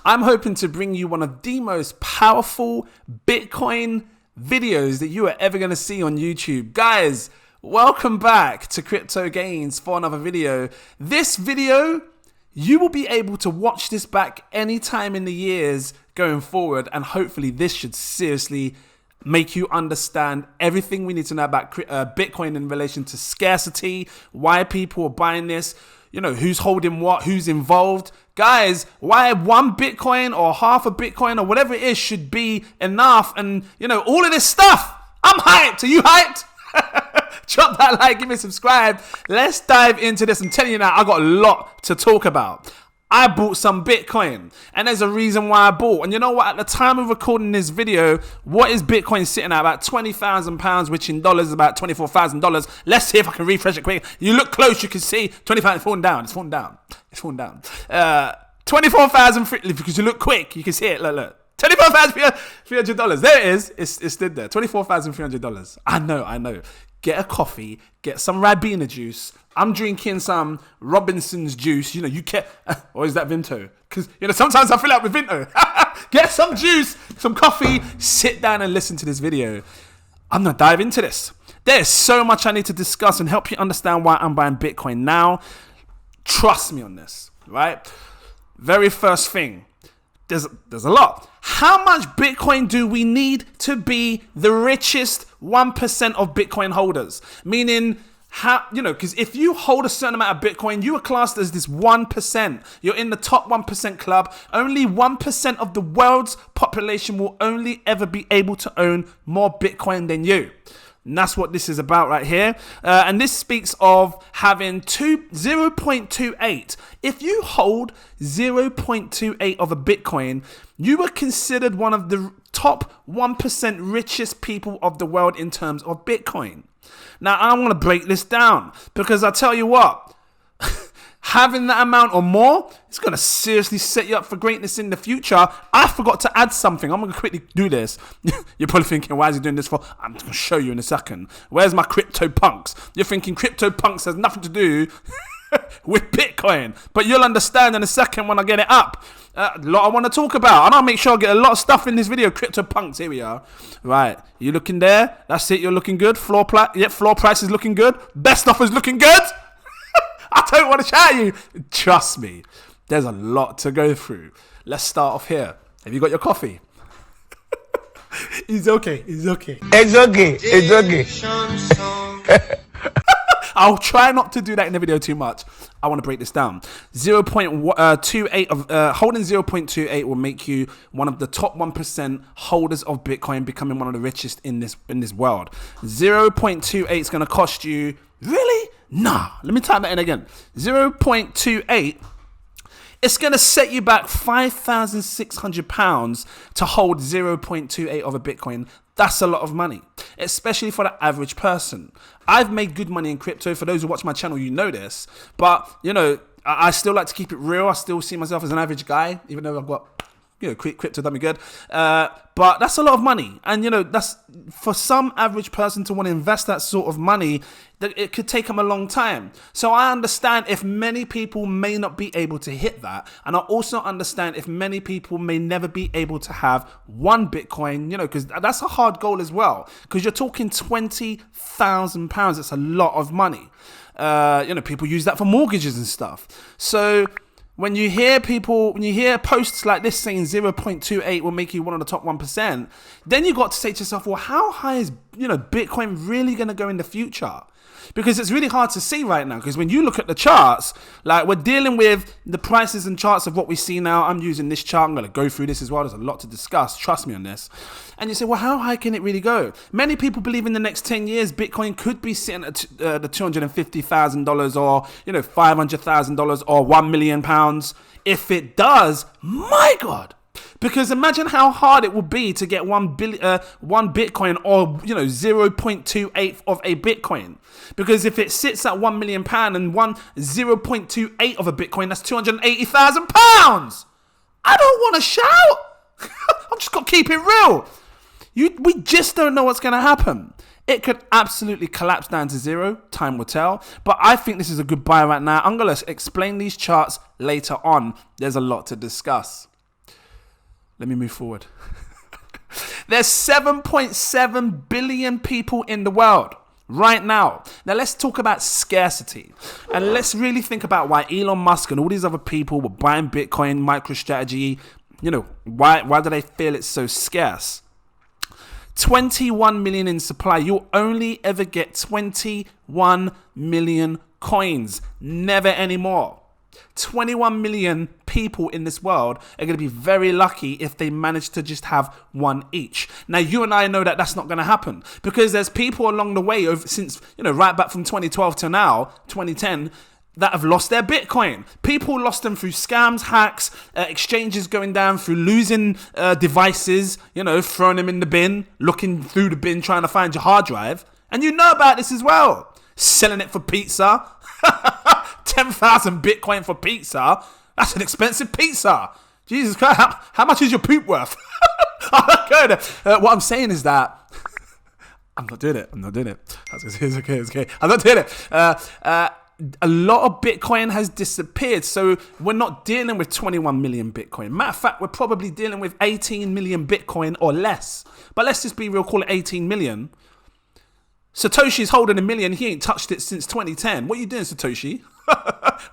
I'm hoping to bring you one of the most powerful Bitcoin videos that you are ever going to see on YouTube. Guys, welcome back to Crypto Gains for another video. This video, you will be able to watch this back anytime in the years going forward, and hopefully this should seriously make you understand everything we need to know about Bitcoin in relation to scarcity, why people are buying this, you know, who's holding what, who's involved. Guys, why 1 Bitcoin or half a Bitcoin or whatever it is should be enough, and, you know, all of this stuff. I'm hyped. Are you hyped? Drop that like, give me a subscribe. Let's dive into this. I'm telling you now, I got a lot to talk about. I bought some Bitcoin, and there's a reason why I bought. And you know what? At the time of recording this video, what is Bitcoin sitting at? About £20,000, which in dollars is about $24,000. Let's see if I can refresh it quick. You look close, you can see 25. It's falling down. It's falling down. It's falling down. 24,000 because you look quick, you can see it. Look. $24,300. There it is. It stood there. $24,300. I know. Get a coffee. Get some Ribena juice. I'm drinking some Robinson's juice. You know, you get, or is that Vimto? Because, you know, sometimes I fill out with Vimto. Get some juice, some coffee, sit down and listen to this video. I'm going to dive into this. There's so much I need to discuss and help you understand why I'm buying Bitcoin now. Trust me on this, right? Very first thing, there's a lot. How much Bitcoin do we need to be the richest 1% of Bitcoin holders? Meaning, how, you know, because if you hold a certain amount of Bitcoin, you are classed as this 1%. You're in the top 1% club. Only 1% of the world's population will only ever be able to own more Bitcoin than you. And that's what this is about right here. And this speaks of having 0.28. If you hold 0.28 of a Bitcoin, you are considered one of the top 1% richest people of the world in terms of Bitcoin. Now, I want to break this down because I tell you what, having that amount or more, it's going to seriously set you up for greatness in the future. I forgot to add something. I'm going to quickly do this. You're probably thinking, why is he doing this for? I'm just going to show you in a second. Where's my crypto punks? You're thinking crypto punks has nothing to do with Bitcoin. But you'll understand in a second when I get it up. A lot I want to talk about. And I'll make sure I get a lot of stuff in this video. Crypto punks, here we are. Right, you looking there? That's it, you're looking good. Floor price is looking good. Best offer is looking good. I don't want to shout at you. Trust me, there's a lot to go through. Let's start off here. Have you got your coffee? It's okay. I'll try not to do that in the video too much. I want to break this down. 0.28 of holding 0.28 will make you one of the top 1% holders of Bitcoin, becoming one of the richest in this world. 0.28 is going to cost you, really? Nah. Let me type that in again. 0.28. It's going to set you back £5,600 to hold 0.28 of a Bitcoin. That's a lot of money, especially for the average person. I've made good money in crypto. For those who watch my channel, you know this. But, you know, I still like to keep it real. I still see myself as an average guy, even though I've got, you know, crypto done me good. But that's a lot of money. And, you know, that's for some average person to want to invest that sort of money, that it could take them a long time. So I understand if many people may not be able to hit that. And I also understand if many people may never be able to have 1 Bitcoin, you know, because that's a hard goal as well. Because you're talking £20,000. It's a lot of money. You know, people use that for mortgages and stuff. So when you hear posts like this saying 0.28 will make you one of the top 1%, then you got to say to yourself, well, how high is, you know, Bitcoin really going to go in the future? Because it's really hard to see right now. Because when you look at the charts, like we're dealing with the prices and charts of what we see now. I'm using this chart. I'm going to go through this as well. There's a lot to discuss. Trust me on this. And you say, well, how high can it really go? Many people believe in the next 10 years, Bitcoin could be sitting at the $250,000 or, you know, $500,000 or £1 million. If it does, my God. Because imagine how hard it would be to get one Bitcoin or, you know, 0.28 of a Bitcoin. Because if it sits at £1 million and 0.28 of a Bitcoin, that's £280,000. I don't want to shout. I'm just going to keep it real. We just don't know what's going to happen. It could absolutely collapse down to zero. Time will tell. But I think this is a good buy right now. I'm going to explain these charts later on. There's a lot to discuss. Let me move forward. There's 7.7 billion people in the world right now. Now let's talk about scarcity. And let's really think about why Elon Musk and all these other people were buying Bitcoin, MicroStrategy. You know, why do they feel it's so scarce? 21 million in supply. You'll only ever get 21 million coins. Never anymore. 21 million people in this world are going to be very lucky if they manage to just have one each. Now, you and I know that that's not going to happen because there's people along the way since, right back from 2012 to now, 2010, that have lost their Bitcoin. People lost them through scams, hacks, exchanges going down, through losing devices, throwing them in the bin, looking through the bin, trying to find your hard drive. And you know about this as well. Selling it for pizza. 10,000 Bitcoin for pizza. That's an expensive pizza. Jesus Christ, how much is your poop worth? What I'm saying is that I'm not doing it. It's okay. I'm not doing it. A lot of Bitcoin has disappeared. So we're not dealing with 21 million Bitcoin. Matter of fact, we're probably dealing with 18 million Bitcoin or less. But let's just be real, call it 18 million. Satoshi's holding 1 million. He ain't touched it since 2010. What are you doing, Satoshi?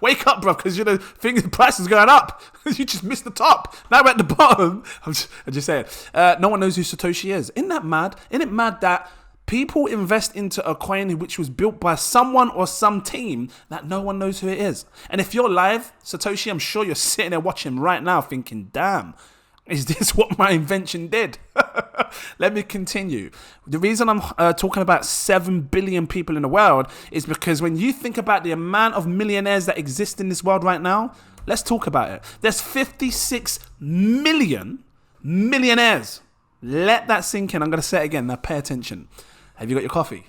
Wake up, bro, because the price is going up. You just missed the top. Now we're at the bottom. I'm just saying. No one knows who Satoshi is. Isn't that mad? Isn't it mad that people invest into a coin which was built by someone or some team that no one knows who it is? And if you're live, Satoshi, I'm sure you're sitting there watching right now thinking, damn, is this what my invention did? Let me continue. The reason I'm talking about 7 billion people in the world is because when you think about the amount of millionaires that exist in this world right now, let's talk about it. There's 56 million millionaires. Let that sink in. I'm going to say it again. Now pay attention. Have you got your coffee?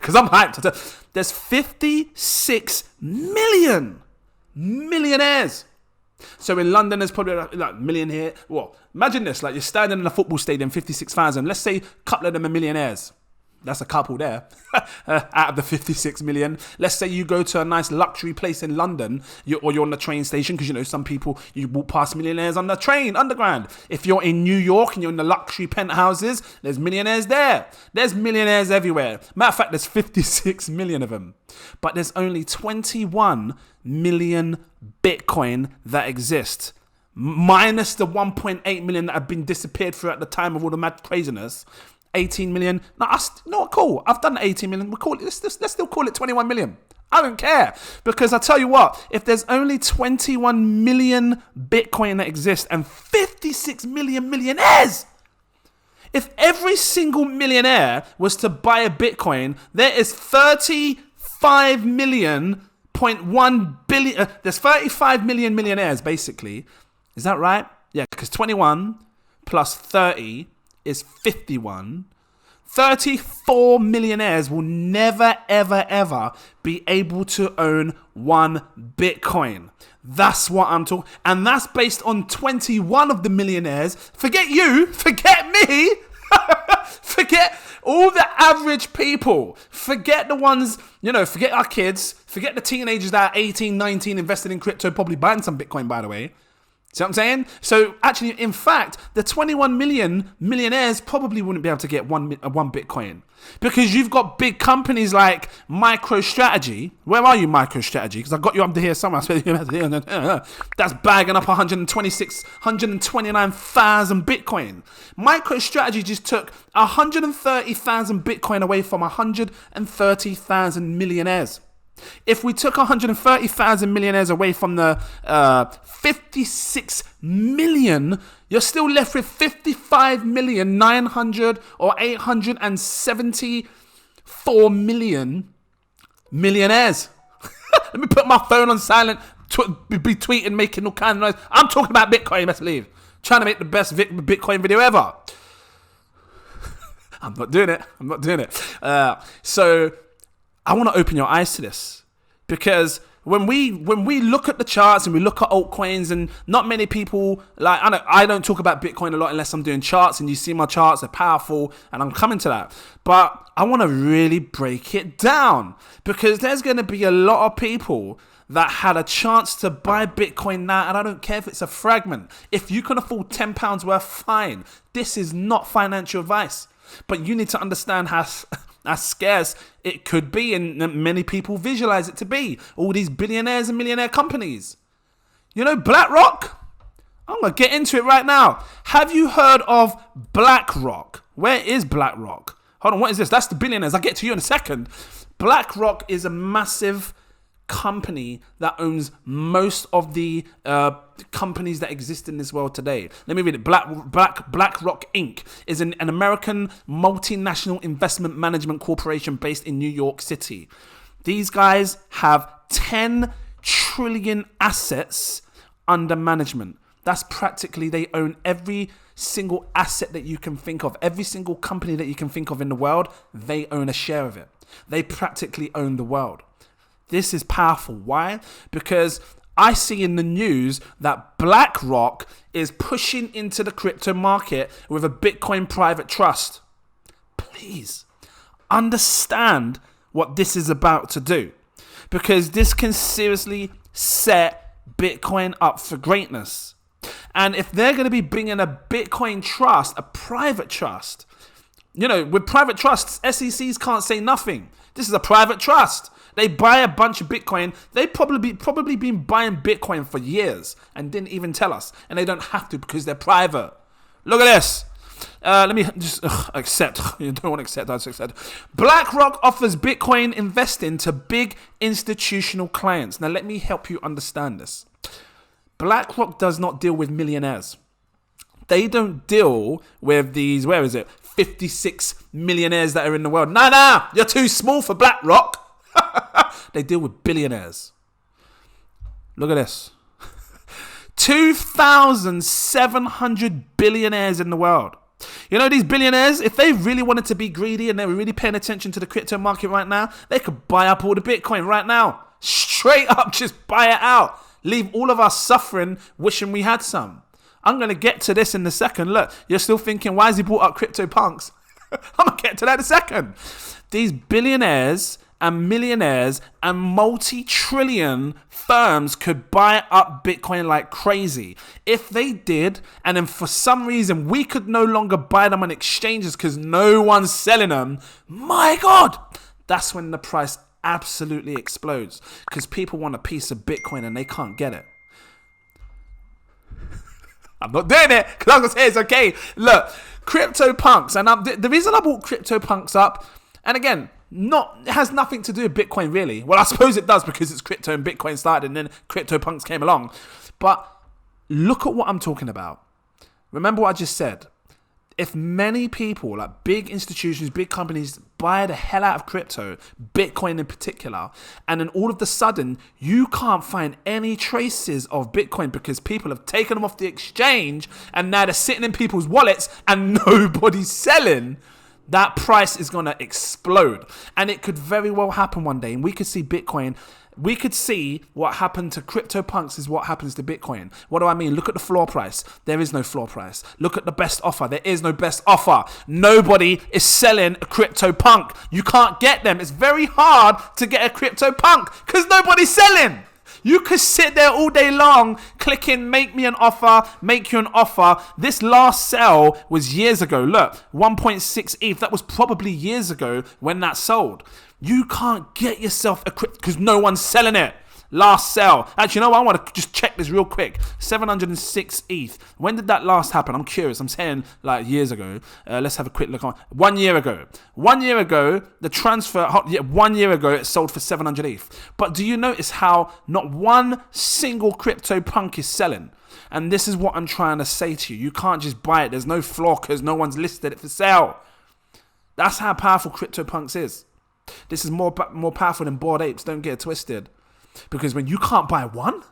Because I'm hyped. There's 56 million millionaires. So in London, there's probably like a million here. Well, imagine this, like you're standing in a football stadium, 56,000. Let's say a couple of them are millionaires. That's a couple there out of the 56 million. Let's say you go to a nice luxury place in London, or you're on the train station, because some people, you walk past millionaires on the train, underground. If you're in New York and you're in the luxury penthouses, there's millionaires there. There's millionaires everywhere. Matter of fact, there's 56 million of them. But there's only 21 million Bitcoin that exist. Minus the 1.8 million that have been disappeared throughout the time of all the mad craziness. 18 million. No, cool. I've done 18 million. Let's still call it 21 million. I don't care. Because I tell you what, if there's only 21 million Bitcoin that exist and 56 million millionaires, if every single millionaire was to buy a Bitcoin, there is 35 million. 0.1 billion. There's 35 million millionaires, basically. Is that right? Yeah, because 21 plus 30 is 51. 34 millionaires will never, ever, ever be able to own one Bitcoin. That's what I'm talking. And that's based on 21 of the millionaires. Forget you. Forget me. Forget all the average people. Forget the ones, forget our kids. Forget the teenagers that are 18, 19, invested in crypto, probably buying some Bitcoin, by the way. See what I'm saying? So actually, in fact, the 21 million millionaires probably wouldn't be able to get one Bitcoin. Because you've got big companies like MicroStrategy. Where are you, MicroStrategy? Because I got you up here somewhere. That's bagging up 129,000 Bitcoin. MicroStrategy just took 130,000 Bitcoin away from 130,000 millionaires. If we took 130,000 millionaires away from the 56 million, you're still left with 55,900,000 or 874 million millionaires. Let me put my phone on silent, be tweeting, making all kind of noise. I'm talking about Bitcoin, let's leave. Trying to make the best Bitcoin video ever. I'm not doing it. So I want to open your eyes to this, because when we look at the charts and we look at altcoins, and not many people, like, I don't talk about Bitcoin a lot unless I'm doing charts, and you see my charts, they're powerful, and I'm coming to that. But I want to really break it down, because there's going to be a lot of people that had a chance to buy Bitcoin now, and I don't care if it's a fragment. If you can afford £10 worth, fine. This is not financial advice. But you need to understand how scarce it could be, and many people visualize it to be. All these billionaires and millionaire companies. You know, BlackRock? I'm going to get into it right now. Have you heard of BlackRock? Where is BlackRock? Hold on, what is this? That's the billionaires. I'll get to you in a second. BlackRock is a massive company that owns most of the companies that exist in this world today. Let me read it. BlackRock Inc. is an American multinational investment management corporation based in New York City. These guys have 10 trillion assets under management. That's practically, they own every single asset that you can think of. Every single company that you can think of in the world, they own a share of it. They practically own the world. This is powerful. Why? Because I see in the news that BlackRock is pushing into the crypto market with a Bitcoin private trust. Please understand what this is about to do, because this can seriously set Bitcoin up for greatness. And if they're going to be bringing a Bitcoin trust, a private trust, you know, with private trusts, SECs can't say nothing. This is a private trust. They buy a bunch of Bitcoin. They probably been buying Bitcoin for years and didn't even tell us. And they don't have to because they're private. Look at this. Let me just accept. You don't want to accept. I just accept. BlackRock offers Bitcoin investing to big institutional clients. Now, let me help you understand this. BlackRock does not deal with millionaires. They don't deal with these, 56 millionaires that are in the world. No, you're too small for BlackRock. They deal with billionaires. Look at this. 2,700 billionaires in the world. You know, these billionaires, if they really wanted to be greedy and they were really paying attention to the crypto market right now, they could buy up all the Bitcoin right now. Straight up, just buy it out. Leave all of us suffering, wishing we had some. I'm going to get to this in a second. Look, you're still thinking, why has he brought up CryptoPunks? I'm going to get to that in a second. These billionaires and millionaires and multi-trillion firms could buy up Bitcoin like crazy. If they did, and then for some reason we could no longer buy them on exchanges because no one's selling them, my God, that's when the price absolutely explodes, because people want a piece of Bitcoin and they can't get it. I'm not doing it because I'm going to say it's okay. Look, CryptoPunks, and the reason I brought CryptoPunks up, and again, it has nothing to do with Bitcoin really. Well, I suppose it does because it's crypto and Bitcoin started and then CryptoPunks came along. But look at what I'm talking about. Remember what I just said. If many people, like big institutions, big companies, buy the hell out of crypto, Bitcoin in particular, and then all of a sudden you can't find any traces of Bitcoin because people have taken them off the exchange and now they're sitting in people's wallets and nobody's selling, that price is going to explode. And it could very well happen one day, and we could see Bitcoin. We could see what happened to CryptoPunks is what happens to Bitcoin. What do I mean? Look at the floor price. There is no floor price. Look at the best offer. There is no best offer. Nobody is selling a CryptoPunk. You can't get them. It's very hard to get a CryptoPunk because nobody's selling. You could sit there all day long clicking, make me an offer, make you an offer. This last sell was years ago. Look, 1.6 ETH. That was probably years ago when that sold. You can't get yourself a crypto because no one's selling it. Last sell. Actually, you know what? I want to just check this real quick. 706 ETH. When did that last happen? I'm curious. I'm saying like years ago. Let's have a quick look on. 1 year ago. 1 year ago, the transfer, 1 year ago, it sold for 700 ETH. But do you notice how not one single CryptoPunk is selling? And this is what I'm trying to say to you. You can't just buy it. There's no floor because no one's listed it for sale. That's how powerful CryptoPunks is. This is more powerful than Bored Apes. Don't get it twisted. Because when you can't buy one,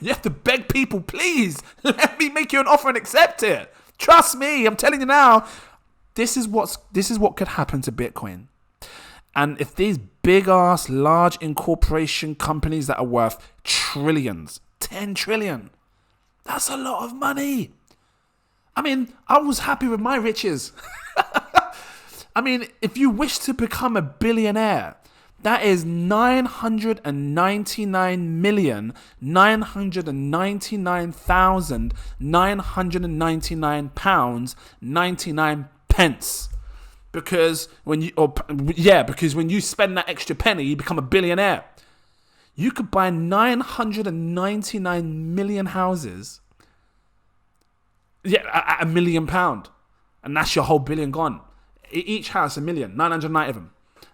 you have to beg people, please, let me make you an offer and accept it. Trust me, I'm telling you now. This is what could happen to Bitcoin. And if these big-ass, large incorporation companies that are worth trillions, 10 trillion, that's a lot of money. I mean, I was happy with my riches. I mean, if you wish to become a billionaire, That is 999,999,999 pounds 99 pence. Because when you spend that extra penny, you become a billionaire. You could buy 999 million houses. Yeah, at £1 million. And that's your whole billion gone. Each house, 1 million, 990 of them.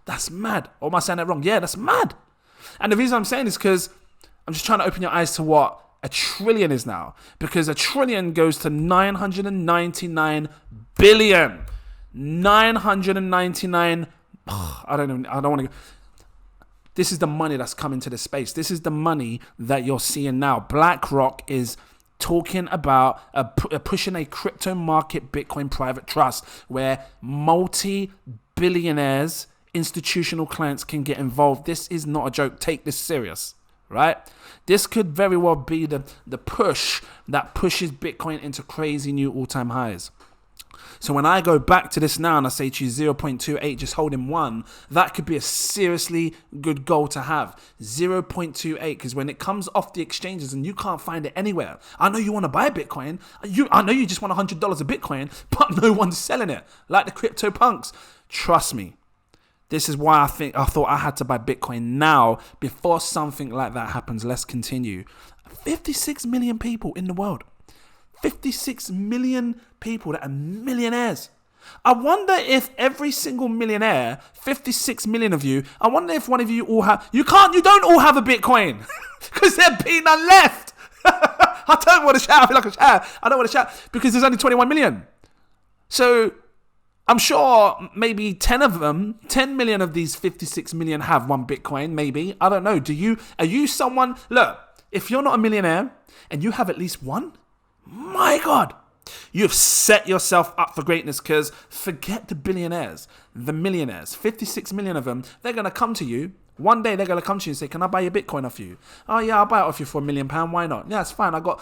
That's mad. Or am I saying that wrong? Yeah, that's mad. And the reason I'm saying this is because I'm just trying to open your eyes to what a trillion is now. Because a trillion goes to 999 billion. 999. I don't want to go. This is the money that's coming to the space. This is the money that you're seeing now. BlackRock is talking about pushing a crypto market Bitcoin private trust where multi-billionaires, institutional clients can get involved. This is not a joke. Take this serious, right? This could very well be the push that pushes Bitcoin into crazy new all-time highs. So when I go back to this now and I say to you 0.28, just holding one, that could be a seriously good goal to have. 0.28, because when it comes off the exchanges and you can't find it anywhere, I know you want to buy Bitcoin. I know you just want $100 of Bitcoin, but no one's selling it, like the crypto punks. Trust me. This is why I thought I had to buy Bitcoin now before something like that happens. Let's continue. 56 million people in the world. 56 million people that are millionaires. I wonder if every single millionaire, 56 million of you, I wonder if one of you all have, you don't all have a Bitcoin because there be none left. I don't want to shout. I feel like a shout. I don't want to shout because there's only 21 million. So I'm sure maybe 10 million of these 56 million have one Bitcoin, maybe. I don't know. Are you someone, look, if you're not a millionaire and you have at least one, my God, you've set yourself up for greatness because forget the billionaires, the millionaires, 56 million of them, they're going to come to you. One day they're going to come to you and say, can I buy your Bitcoin off you? Oh yeah, I'll buy it off you for £1 million. Why not? Yeah, it's fine. I got,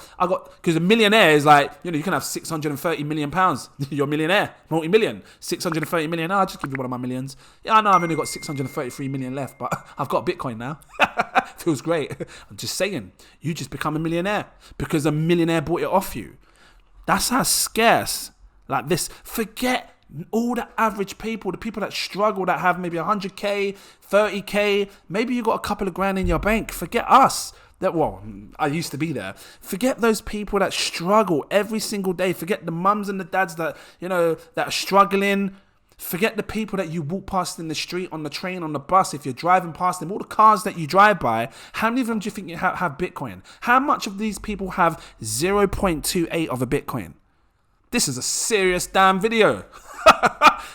because a millionaire is like, you can have 630 million pounds. You're a millionaire, multi-million, 630 million. I'll just give you one of my millions. Yeah, I know I've only got 633 million left, but I've got Bitcoin now. Feels great. I'm just saying, you just become a millionaire because a millionaire bought it off you. That's how scarce, like this, forget all the average people, the people that struggle, that have maybe 100K, 30K, maybe you got a couple of grand in your bank. Forget us. I used to be there. Forget those people that struggle every single day. Forget the mums and the dads that, that are struggling. Forget the people that you walk past in the street, on the train, on the bus, if you're driving past them, all the cars that you drive by. How many of them do you think you have Bitcoin? How much of these people have 0.28 of a Bitcoin? This is a serious damn video.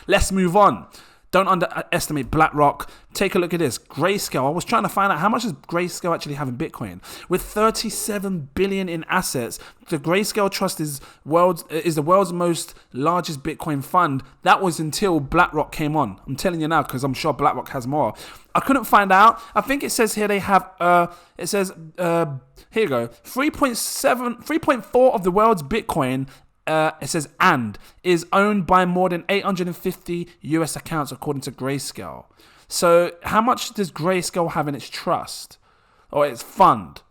Let's move on. Don't underestimate BlackRock. Take a look at this. Grayscale. I was trying to find out how much does Grayscale actually have in Bitcoin. With 37 billion in assets, the Grayscale Trust is the world's most largest Bitcoin fund. That was until BlackRock came on. I'm telling you now because I'm sure BlackRock has more. I couldn't find out. I think it says here they have. Here you go. 3.4 of the world's Bitcoin. It says is owned by more than 850 US accounts according to Grayscale. So how much does Grayscale have in its trust or its fund?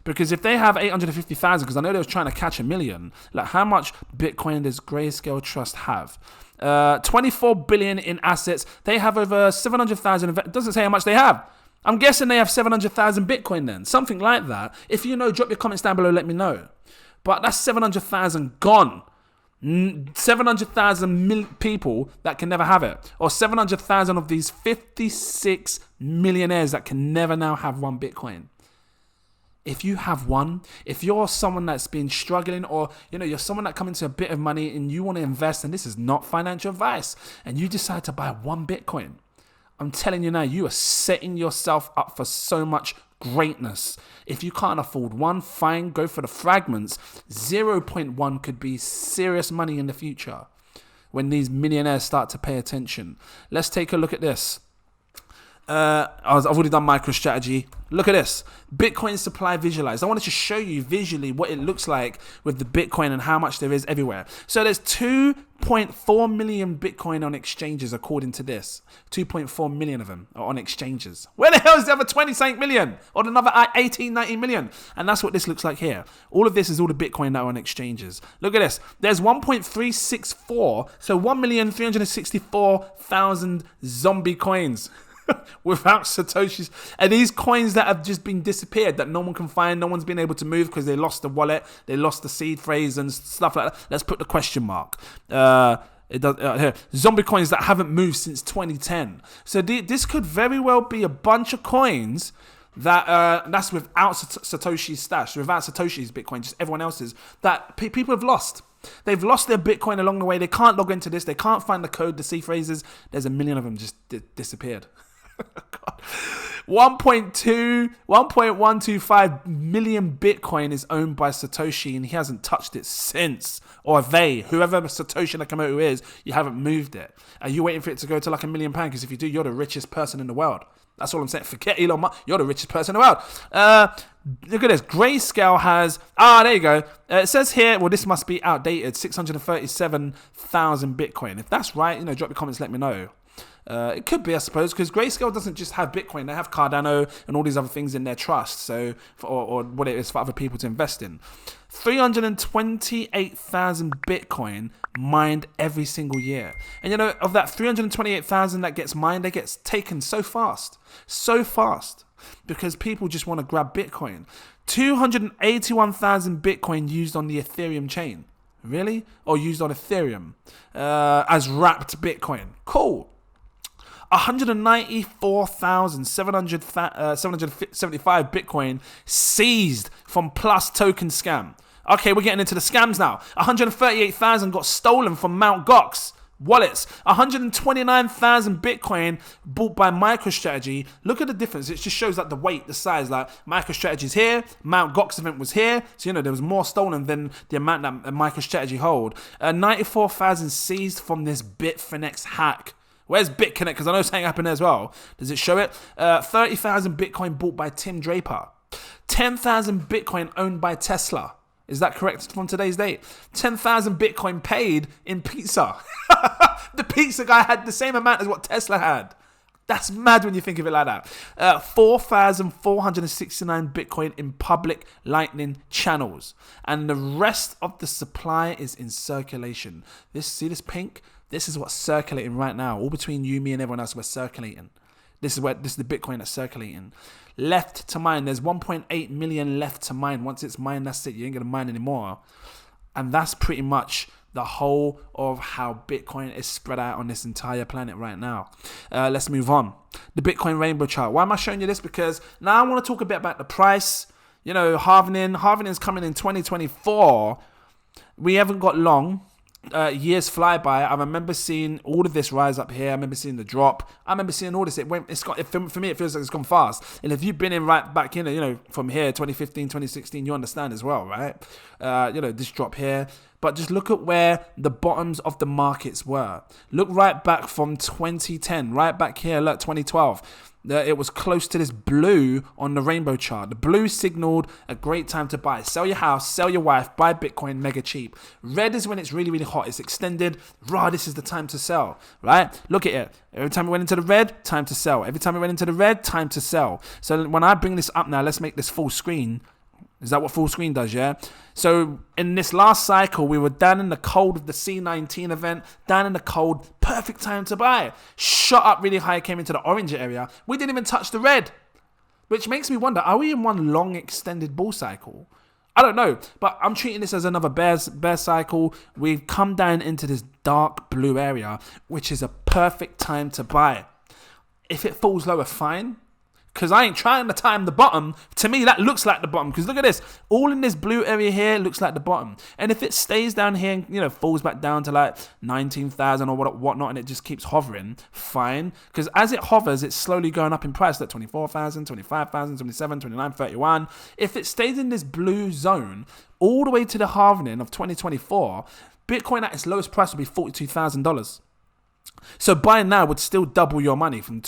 Because if they have 850,000, because I know they was trying to catch 1 million, like how much Bitcoin does Grayscale Trust have? 24 billion in assets. They have over 700,000. It doesn't say how much they have. I'm guessing they have 700,000 Bitcoin then, something like that. If you know, drop your comments down below, let me know. But that's 700,000 gone. 700,000 people that can never have it. Or 700,000 of these 56 millionaires that can never now have one Bitcoin. If you have one, if you're someone that's been struggling or, you're someone that comes into a bit of money and you want to invest, and this is not financial advice, and you decide to buy one Bitcoin, I'm telling you now, you are setting yourself up for so much greatness. If you can't afford one, fine, go for the fragments. 0.1 could be serious money in the future when these millionaires start to pay attention. Let's take a look at this. I've already done MicroStrategy. Look at this. Bitcoin supply visualized. I wanted to show you visually what it looks like with the Bitcoin and how much there is everywhere. So there's 2.4 million Bitcoin on exchanges according to this. 2.4 million of them are on exchanges. Where the hell is the other 20-something million? Or another 18, 19 million? And that's what this looks like here. All of this is all the Bitcoin that are on exchanges. Look at this. There's 1.364, so 1,364,000 zombie coins. Without Satoshis, and these coins that have just been disappeared, that no one can find, no one's been able to move because they lost the wallet, they lost the seed phrase and stuff like that. Let's put the question mark. Here, zombie coins that haven't moved since 2010. So this could very well be a bunch of coins that that's without Satoshi's stash, without Satoshi's Bitcoin, just everyone else's, that people have lost. They've lost their Bitcoin along the way. They can't log into this. They can't find the code, the C phrases. There's a million of them just disappeared. 1.125 million Bitcoin is owned by Satoshi, and he hasn't touched it since. Or whoever Satoshi Nakamoto is, you haven't moved it. Are you waiting for it to go to like £1 million? Because if you do, you're the richest person in the world. That's all I'm saying. Forget Elon Musk. You're the richest person in the world. Look at this. Grayscale has... there you go. It says here... Well, this must be outdated. 637,000 Bitcoin. If that's right, drop your comments. Let me know. It could be, I suppose, because Grayscale doesn't just have Bitcoin. They have Cardano and all these other things in their trust. So, or what it is for other people to invest in. 328,000 Bitcoin mined every single year. And of that 328,000 that gets mined, they get taken so fast. So fast. Because people just want to grab Bitcoin. 281,000 Bitcoin used on the Ethereum chain. Really? Or used on Ethereum as wrapped Bitcoin. Cool. 194,775 Bitcoin seized from Plus Token scam. Okay, we're getting into the scams now. 138,000 got stolen from Mt. Gox wallets. 129,000 Bitcoin bought by MicroStrategy. Look at the difference. It just shows like the weight, the size. Like MicroStrategy's here, Mt. Gox event was here. So there was more stolen than the amount that MicroStrategy hold. 94,000 seized from this Bitfinex hack. Where's BitConnect? Because I know something happened there as well. Does it show it? 30,000 Bitcoin bought by Tim Draper. 10,000 Bitcoin owned by Tesla. Is that correct from today's date? 10,000 Bitcoin paid in pizza. The pizza guy had the same amount as what Tesla had. That's mad when you think of it like that. 4,469 Bitcoin in public Lightning channels. And the rest of the supply is in circulation. See this pink? This is what's circulating right now. All between you, me, and everyone else, we're circulating. This is the Bitcoin that's circulating. Left to mine. There's 1.8 million left to mine. Once it's mined, that's it. You ain't going to mine anymore. And that's pretty much the whole of how Bitcoin is spread out on this entire planet right now. Let's move on. The Bitcoin rainbow chart. Why am I showing you this? Because now I want to talk a bit about the price. Halvening. Halvening is coming in 2024. We haven't got long. Years fly by. I remember seeing all of this rise up here. I remember seeing the drop. I remember seeing all this. For me, it feels like it's gone fast. And if you've been in right back in, from here, 2015, 2016, you understand as well, right? This drop here. But just look at where the bottoms of the markets were. Look right back from 2010, right back here, look, 2012. It was close to this blue on the rainbow chart. The blue signaled a great time to buy. Sell your house, sell your wife, buy Bitcoin mega cheap. Red is when it's really, really hot. It's extended. This is the time to sell, right? Look at it. Every time we went into the red, time to sell. Every time we went into the red, time to sell. So when I bring this up now, let's make this full screen. Is that what full screen does, yeah? So in this last cycle, we were down in the cold of the C19 event, down in the cold, perfect time to buy. Shot up really high, came into the orange area. We didn't even touch the red, which makes me wonder, are we in one long extended bull cycle? I don't know, but I'm treating this as another bear cycle. We've come down into this dark blue area, which is a perfect time to buy. If it falls lower, fine. Because I ain't trying to time the bottom. To me, that looks like the bottom. Because look at this. All in this blue area here looks like the bottom. And if it stays down here and, falls back down to like 19,000 or whatnot, and it just keeps hovering, fine. Because as it hovers, it's slowly going up in price. Like 24,000, 25,000, 27, 29, 31. If it stays in this blue zone all the way to the halving of 2024, Bitcoin at its lowest price will be $42,000. So buying now would still double your money from,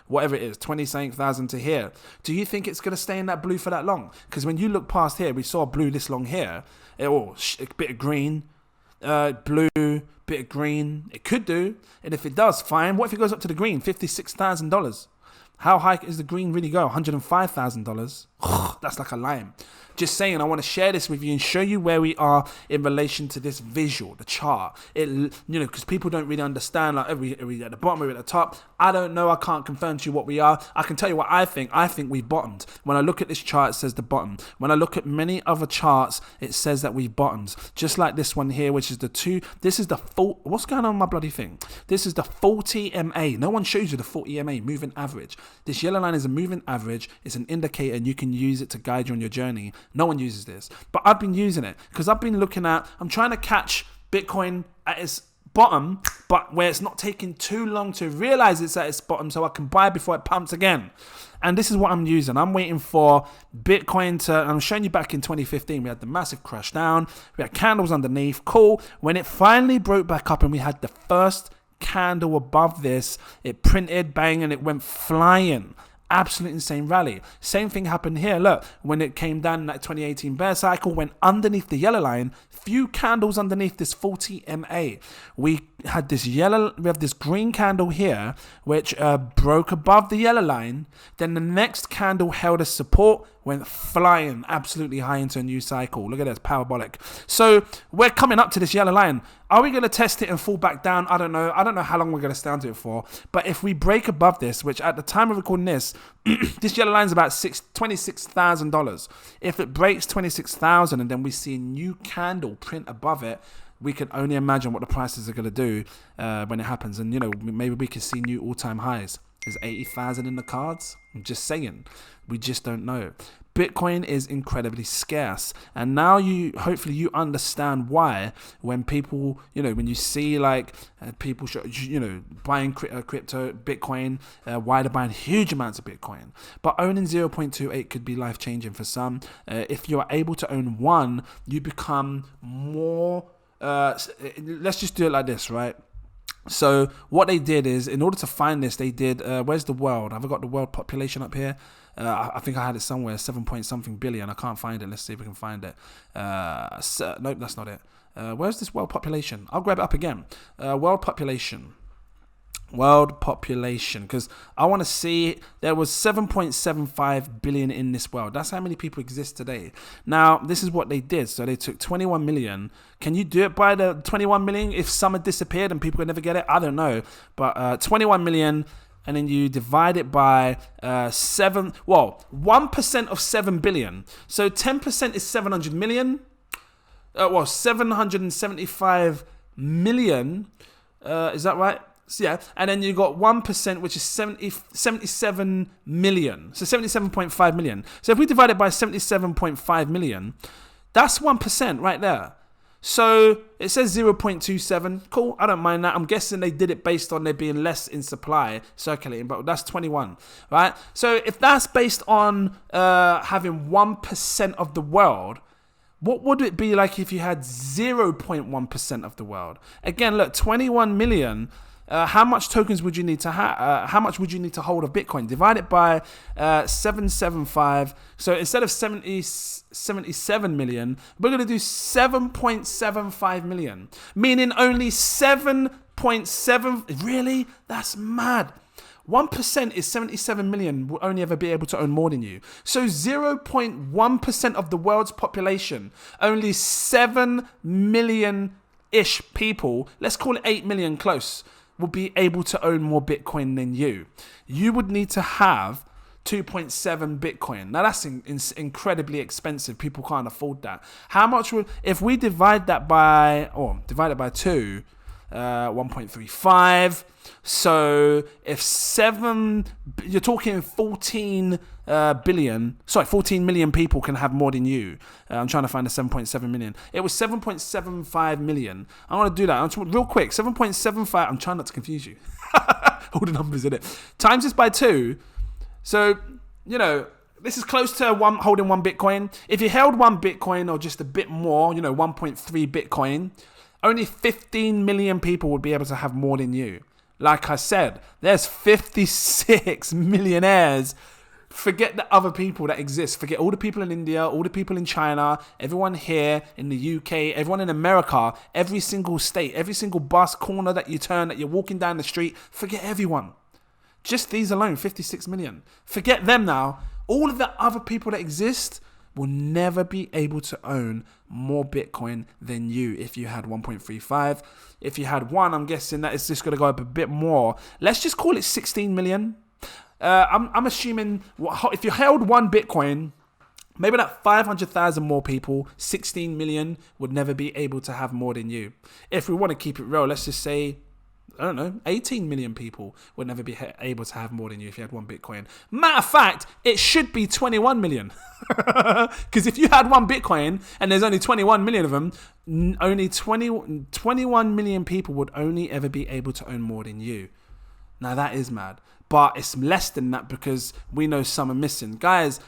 whatever it is, 20-something thousand to here. Do you think it's going to stay in that blue for that long? Because when you look past here, we saw blue this long here. A bit of green, blue, bit of green. It could do. And if it does, fine. What if it goes up to the green? $56,000. How high is the green really go? $105,000. That's like a lime. Just saying, I want to share this with you and show you where we are in relation to this visual, the chart. Because people don't really understand, like, are we at the bottom, are we at the top? I don't know. I can't confirm to you what we are. I can tell you what I think. I think we've bottomed. When I look at this chart, it says the bottom. When I look at many other charts, it says that we've bottomed. Just like this one here, which is the two. This is the full. What's going on with my bloody thing? This is the 40 MA. No one shows you the 40 MA, moving average. This yellow line is a moving average. It's an indicator, and you can use it to guide you on your journey. No one uses this, but I've been using it because I'm trying to catch Bitcoin at its bottom, but where it's not taking too long to realize it's at its bottom so I can buy before it pumps again. And this is what I'm using. I'm waiting for Bitcoin I'm showing you back in 2015, we had the massive crash down. We had candles underneath. Cool. When it finally broke back up and we had the first candle above this, it printed, bang, and it went flying. Absolute insane rally. Same thing happened here. Look, when it came down in that 2018 bear cycle, went underneath the yellow line, few candles underneath this 40 MA. We have this green candle here, which broke above the yellow line. Then the next candle held as support, went flying absolutely high into a new cycle. Look at this, parabolic. So we're coming up to this yellow line. Are we going to test it and fall back down? I don't know. I don't know how long we're going to stay onto it for. But if we break above this, which at the time of recording this, this yellow line is about $26,000. If it breaks 26,000 and then we see a new candle print above it, we can only imagine what the prices are going to do when it happens. And, maybe we could see new all-time highs. Is 80,000 in the cards? I'm just saying. We just don't know. Bitcoin is incredibly scarce. And now hopefully you understand why when people, when you see like people, buying crypto, Bitcoin, why they're buying huge amounts of Bitcoin. But owning 0.28 could be life-changing for some. If you're able to own one, you become more, let's just do it like this, right? So what they did is, in order to find this, they did, where's the world? Have I got the world population up here? I think I had it somewhere, 7 point something billion. I can't find it. Let's see if we can find it. Nope, that's not it. Where's this world population? I'll grab it up again. World population, because I want to see, there was 7.75 billion in this world. That's how many people exist today. Now, this is what they did. So they took 21 million. Can you do it by the 21 million if some had disappeared and people could never get it? I don't know. But 21 million, and then you divide it by 1% of 7 billion. So 10% is 700 million. 775 million. Is that right? So yeah, and then you got 1%, which is 77 million. So 77.5 million. So if we divide it by 77.5 million, that's 1% right there. So it says 0.27. Cool, I don't mind that. I'm guessing they did it based on there being less in supply circulating, but that's 21, right? So if that's based on having 1% of the world, what would it be like if you had 0.1% of the world? Again, look, 21 million. How much tokens would you need to have? How much would you need to hold of Bitcoin? Divide it by 775. So instead of 77 million, we're going to do 7.75 million, meaning only 7.7. Really? That's mad. 1% is 77 million will only ever be able to own more than you. So 0.1% of the world's population, only 7 million-ish people, let's call it 8 million close, will be able to own more Bitcoin than you. You would need to have 2.7 Bitcoin. Now that's incredibly expensive. People can't afford that. How much would, if we divide that by, divide it by 2, 1.35. So if 7, you're talking 14 million people can have more than you. I'm trying to find the 7.7 million. It was 7.75 million. I want to do that real quick. 7.75. I'm trying not to confuse you. All the numbers in it. Times this by 2. So, this is close to holding 1 Bitcoin. If you held 1 Bitcoin or just a bit more, 1.3 Bitcoin, only 15 million people would be able to have more than you. Like I said, there's 56 millionaires. Forget the other people that exist. Forget all the people in India, all the people in China, everyone here in the UK, everyone in America, every single state, every single bus corner that you turn, that you're walking down the street. Forget everyone. Just these alone, 56 million. Forget them now. All of the other people that exist will never be able to own more Bitcoin than you if you had 1.35. If you had 1, I'm guessing that it's just going to go up a bit more. Let's just call it 16 million. I'm assuming if you held 1 Bitcoin, maybe like 500,000 more people, 16 million would never be able to have more than you. If we want to keep it real, let's just say, I don't know, 18 million people would never be able to have more than you if you had 1 Bitcoin. Matter of fact, it should be 21 million. Because if you had 1 Bitcoin and there's only 21 million of them, only 21 million people would only ever be able to own more than you. Now that is mad. But it's less than that because we know some are missing. Guys,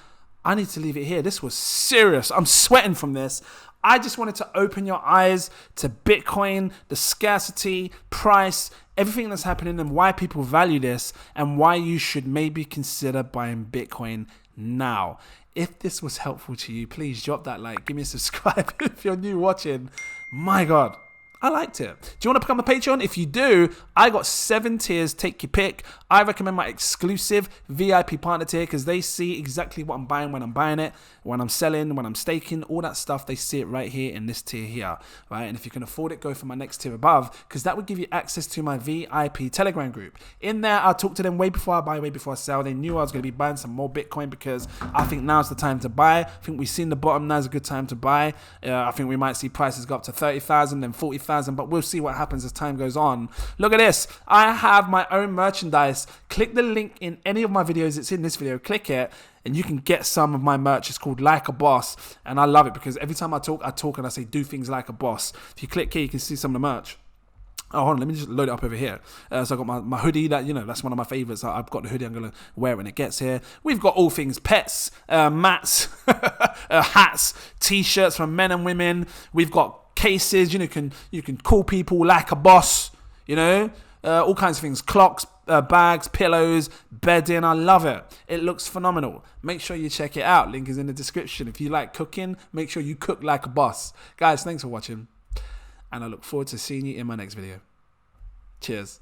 I need to leave it here. This was serious. I'm sweating from this. I just wanted to open your eyes to Bitcoin, the scarcity, price, everything that's happening and why people value this and why you should maybe consider buying Bitcoin now. If this was helpful to you, please drop that like. Give me a subscribe if you're new watching. My God. I liked it. Do you want to become a Patreon? If you do, I got 7 tiers. Take your pick. I recommend my exclusive VIP partner tier because they see exactly what I'm buying when I'm buying it, when I'm selling, when I'm staking, all that stuff. They see it right here in this tier here, right? And if you can afford it, go for my next tier above because that would give you access to my VIP Telegram group. In there, I'll talk to them way before I buy, way before I sell. They knew I was going to be buying some more Bitcoin because I think now's the time to buy. I think we've seen the bottom. Now's a good time to buy. I think we might see prices go up to 30,000 then 40,000. But we'll see what happens as time goes on. Look at this. I have my own merchandise. Click the link in any of my videos. It's in this video. Click it and you can get some of my merch. It's called Like a Boss. And I love it because every time I talk and I say do things like a boss. If you click here, you can see some of the merch. Oh, hold on, let me just load it up over here. So I've got my hoodie, that, you know, that's one of my favorites. I've got the hoodie, I'm going to wear it when it gets here. We've got all things pets, mats, hats, t-shirts from men and women. We've got cases, you know, you can call people like a boss, you know, all kinds of things, clocks, bags, pillows, bedding. I love it. It looks phenomenal. Make sure you check it out. Link is in the description. If you like cooking, make sure you cook like a boss. Guys, thanks for watching. And I look forward to seeing you in my next video. Cheers.